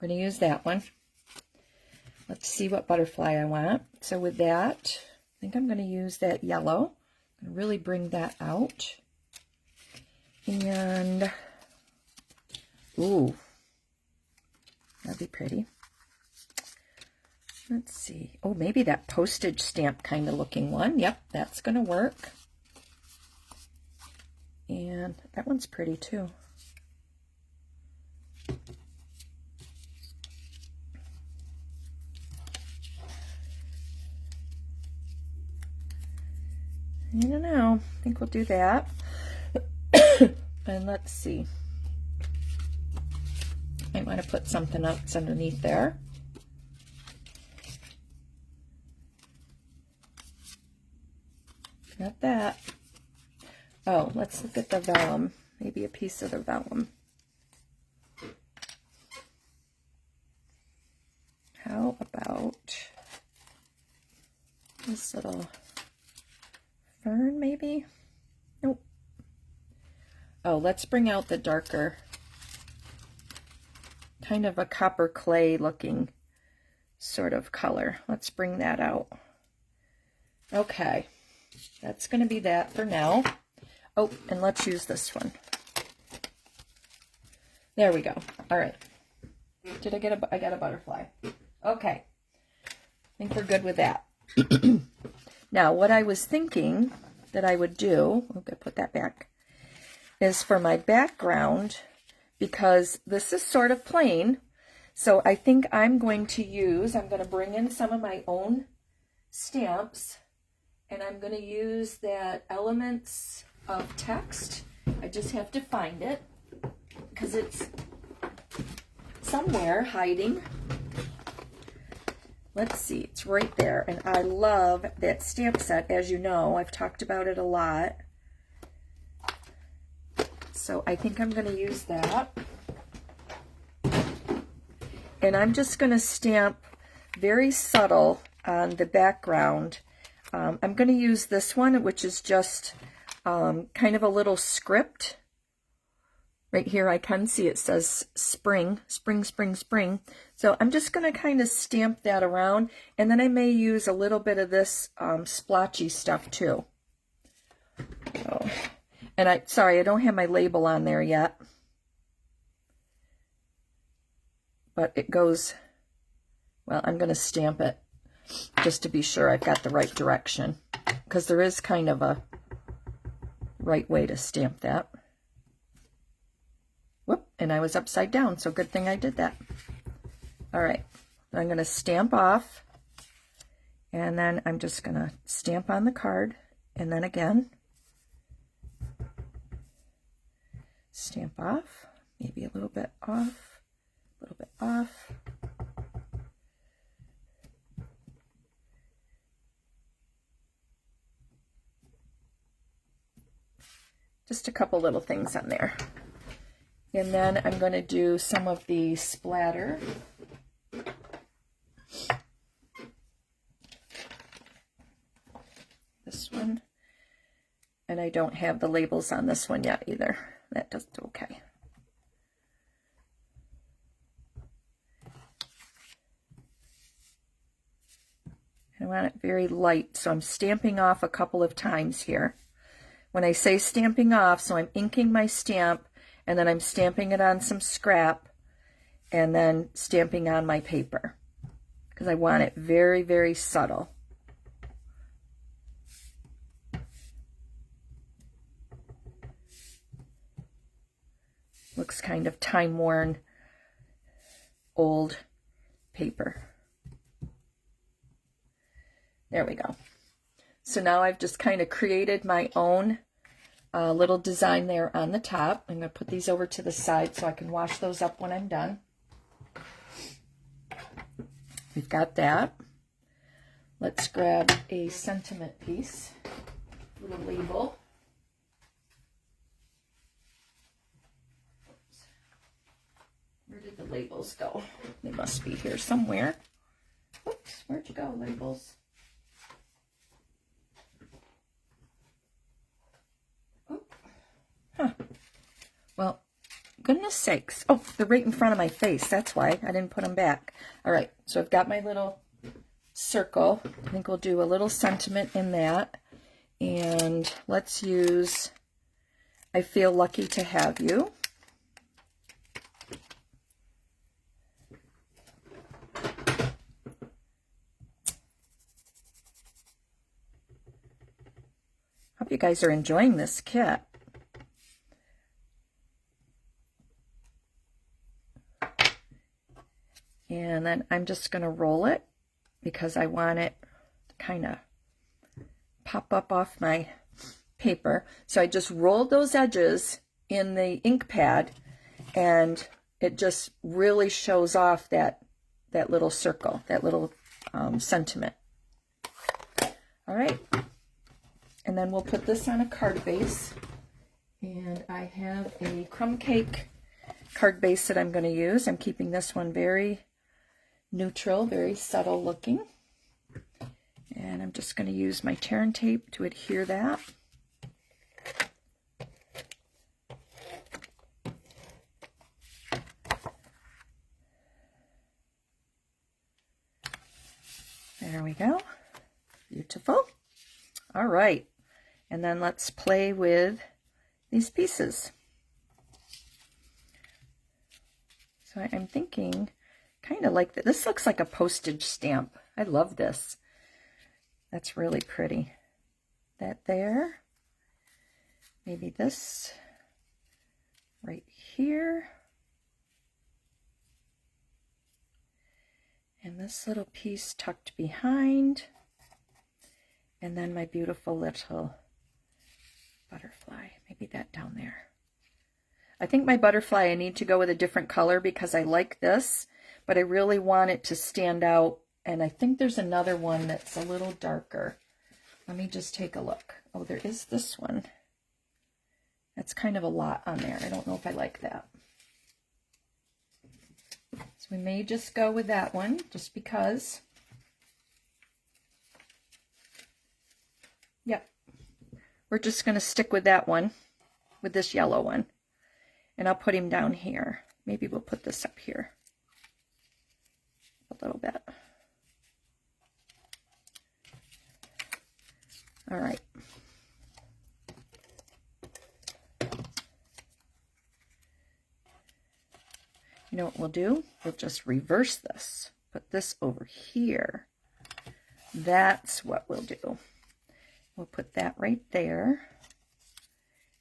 I'm going to use that one. Let's see what butterfly I want. So with that, I think I'm going to use that yellow. I'm going to really bring that out. And, ooh, that'd be pretty. Let's see. Oh, maybe that postage stamp kind of looking one. Yep, that's going to work. And that one's pretty too. I don't know. I think we'll do that. And let's see. I want to put something else underneath there. Got that. Oh, let's look at the vellum. Maybe a piece of the vellum. How about this little fern, maybe? Nope. Oh, let's bring out the darker, kind of a copper clay looking sort of color. Let's bring that out. Okay, that's going to be that for now. Oh, and let's use this one. There we go. All right. Did I get I got a butterfly. Okay. I think we're good with that. Now, what I was thinking that I would do, I'm going to put that back, is for my background, because this is sort of plain, so I think I'm going to bring in some of my own stamps, and I'm going to use that Elements of Text. I just have to find it, because it's somewhere hiding. Let's see, it's right there, and I love that stamp set. As you know, I've talked about it a lot. So I think I'm going to use that. And I'm just going to stamp very subtle on the background. I'm going to use this one, which is just kind of a little script. Right here I can see it says spring, spring, spring, spring. So I'm just going to kind of stamp that around, and then I may use a little bit of this splotchy stuff too. So, and sorry, I don't have my label on there yet. But it goes, well, I'm going to stamp it just to be sure I've got the right direction, because there is kind of a right way to stamp that. Whoop, and I was upside down, so good thing I did that. All right, I'm going to stamp off, and then I'm just going to stamp on the card, and then again, stamp off, maybe a little bit off, a little bit off. Just a couple little things on there. And then I'm going to do some of the splatter. This one. And I don't have the labels on this one yet either. That does okay. I want it very light, so I'm stamping off a couple of times here. When I say stamping off, so I'm inking my stamp, and then I'm stamping it on some scrap, and then stamping on my paper, because I want it very, very subtle. Looks kind of time-worn, old paper. There we go. So now I've just kind of created my own little design there on the top. I'm going to put these over to the side so I can wash those up when I'm done. we've got that. Let's grab a sentiment piece, little label. Oops. Where did the labels go? They must be here somewhere. Oops, where'd you go, labels? Oh. Huh. Well, goodness sakes. Oh, they're right in front of my face. That's why I didn't put them back. All right, so I've got my little circle. I think we'll do a little sentiment in that. And let's use, I feel lucky to have you. Hope you guys are enjoying this kit. And then I'm just going to roll it because I want it to kind of pop up off my paper. So I just rolled those edges in the ink pad, and it just really shows off that little circle, that little sentiment. All right. And then we'll put this on a card base. And I have a crumb cake card base that I'm going to use. I'm keeping this one very neutral, very subtle looking. And I'm just going to use my tear and tape to adhere that. There we go. Beautiful. All right. And then let's play with these pieces. So I'm thinking kind of like that. This looks like a postage stamp. I love this. That's really pretty. That there. Maybe this right here. And this little piece tucked behind. And then my beautiful little butterfly. Maybe that down there. I think my butterfly, I need to go with a different color because I like this, but I really want it to stand out. And I think there's another one that's a little darker. Let me just take a look. Oh, there is this one. That's kind of a lot on there. I don't know if I like that. So we may just go with that one just because. Yep. We're just going to stick with that one, with this yellow one. And I'll put him down here. Maybe we'll put this up here a little bit. All right. You know what we'll do? We'll just reverse this. Put this over here. That's what we'll do. We'll put that right there.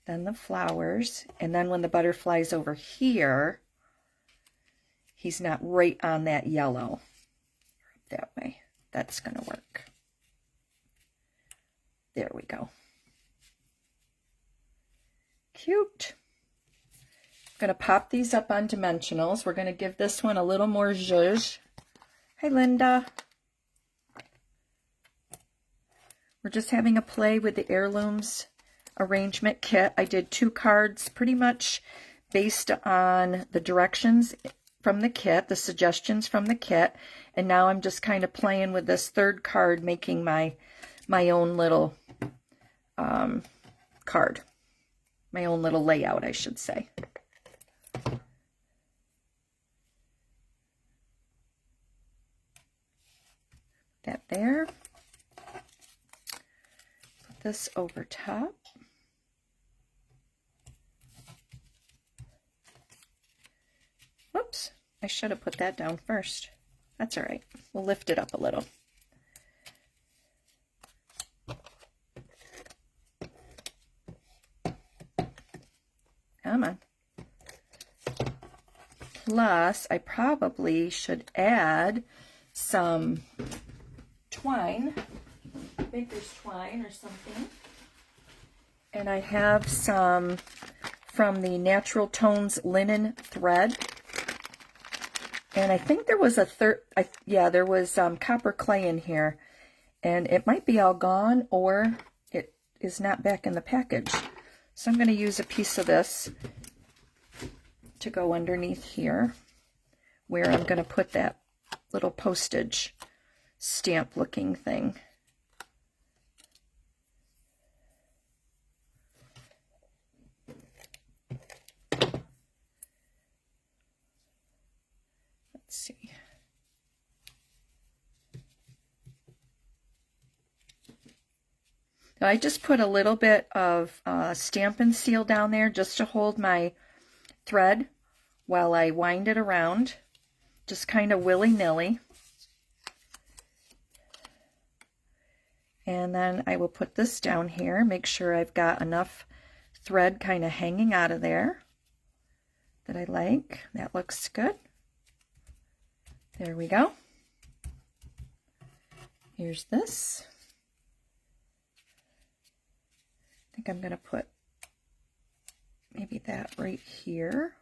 Then the flowers. And then when the butterfly's over here, he's not right on that yellow. That way. That's going to work. There we go. Cute. I'm going to pop these up on dimensionals. We're going to give this one a little more zhuzh. Hi, Linda. We're just having a play with the Heirlooms Arrangement kit. I did 2 cards pretty much based on the directions from the kit, the suggestions from the kit, and now I'm just kind of playing with this 3rd card, making my own little card, my own little layout, I should say. That there. Put this over top. Whoops, I should have put that down first. That's all right. We'll lift it up a little. Come on. Plus, I probably should add some twine, baker's twine or something. And I have some from the Natural Tones linen thread. And I think there was a yeah, there was copper clay in here. And it might be all gone, or it is not back in the package. So I'm going to use a piece of this to go underneath here, where I'm going to put that little postage stamp looking thing. Let's see. Now I just put a little bit of Stampin' Seal down there just to hold my thread while I wind it around, just kind of willy-nilly. And then I will put this down here, make sure I've got enough thread kind of hanging out of there that I like. That looks good. There we go. Here's this. I think I'm going to put maybe that right here.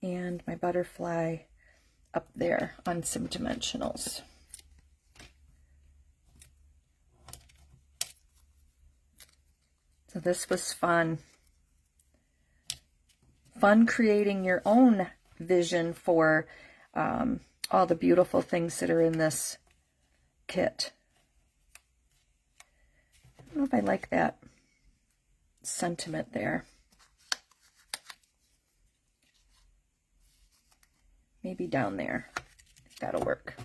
And my butterfly up there on some dimensionals. So this was fun. Fun creating your own vision for all the beautiful things that are in this kit. I don't know if I like that sentiment there. Maybe down there. That'll work.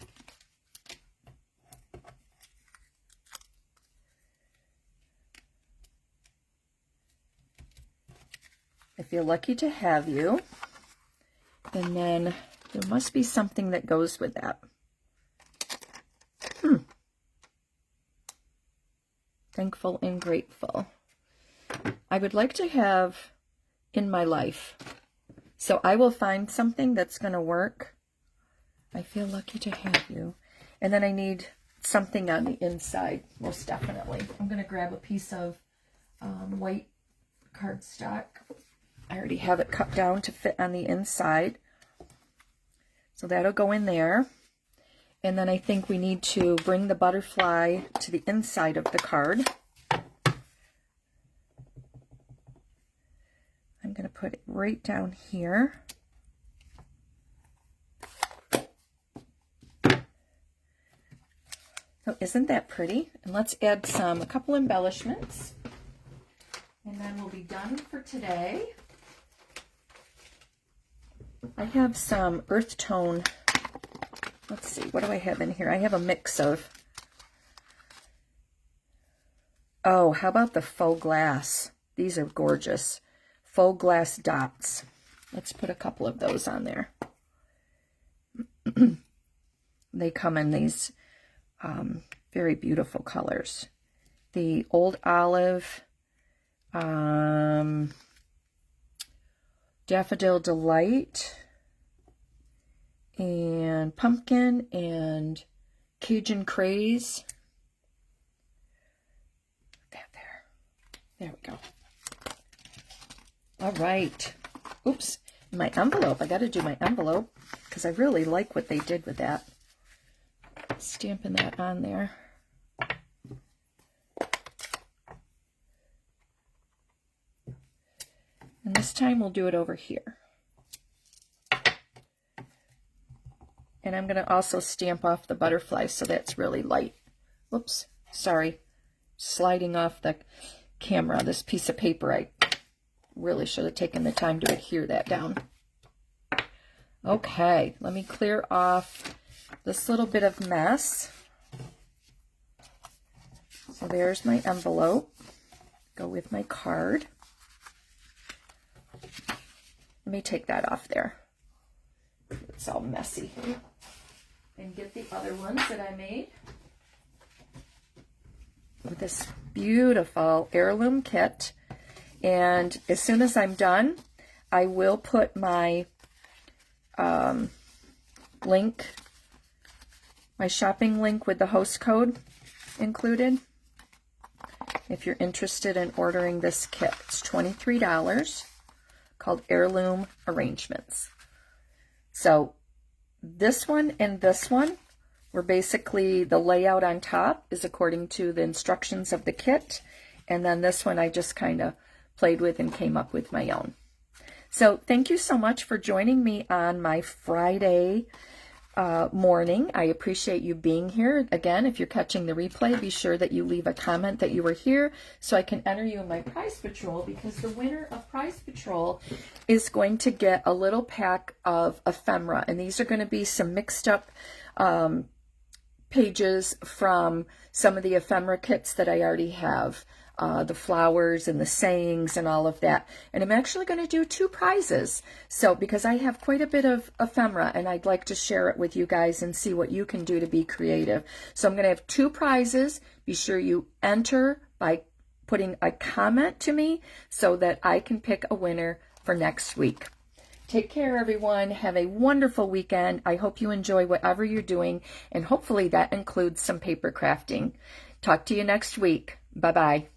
I feel lucky to have you. And then there must be something that goes with that. Thankful and grateful. I would like to have in my life. So I will find something that's going to work. I feel lucky to have you. And then I need something on the inside, most definitely. I'm going to grab a piece of white cardstock. I already have it cut down to fit on the inside. So that'll go in there. And then I think we need to bring the butterfly to the inside of the card. I'm going to put it right down here. So isn't that pretty? And let's add a couple embellishments. And then we'll be done for today. I have some earth tone. Let's see, what do I have in here? I have a mix of, oh, how about the faux glass? These are gorgeous. Faux glass dots. Let's put a couple of those on there. They come in these very beautiful colors. The old olive, daffodil delight, and pumpkin, and Cajun craze. That there. There we go. All right. Oops. My envelope. I got to do my envelope because I really like what they did with that. Stamping that on there. And this time we'll do it over here. And I'm going to also stamp off the butterfly so that's really light. Whoops, sorry. Sliding off the camera. This piece of paper, I really should have taken the time to adhere that down. Okay, let me clear off this little bit of mess. So there's my envelope. Go with my card. Let me take that off there. It's all messy. And get the other ones that I made with this beautiful heirloom kit. And as soon as I'm done, I will put my link, my shopping link with the host code included. if you're interested in ordering this kit. It's $23, called Heirloom Arrangements. So this one and this one were basically, the layout on top is according to the instructions of the kit. And then this one I just kind of played with and came up with my own. So thank you so much for joining me on my Friday morning. I appreciate you being here. Again, if you're catching the replay, be sure that you leave a comment that you were here so I can enter you in my prize patrol, because the winner of prize patrol is going to get a little pack of ephemera, and these are going to be some mixed up pages from some of the ephemera kits that I already have. The flowers and the sayings and all of that. And I'm actually going to do 2 prizes. So, because I have quite a bit of ephemera and I'd like to share it with you guys and see what you can do to be creative. So I'm going to have 2 prizes. Be sure you enter by putting a comment to me so that I can pick a winner for next week. Take care, everyone. Have a wonderful weekend. I hope you enjoy whatever you're doing, and hopefully that includes some paper crafting. Talk to you next week. Bye-bye.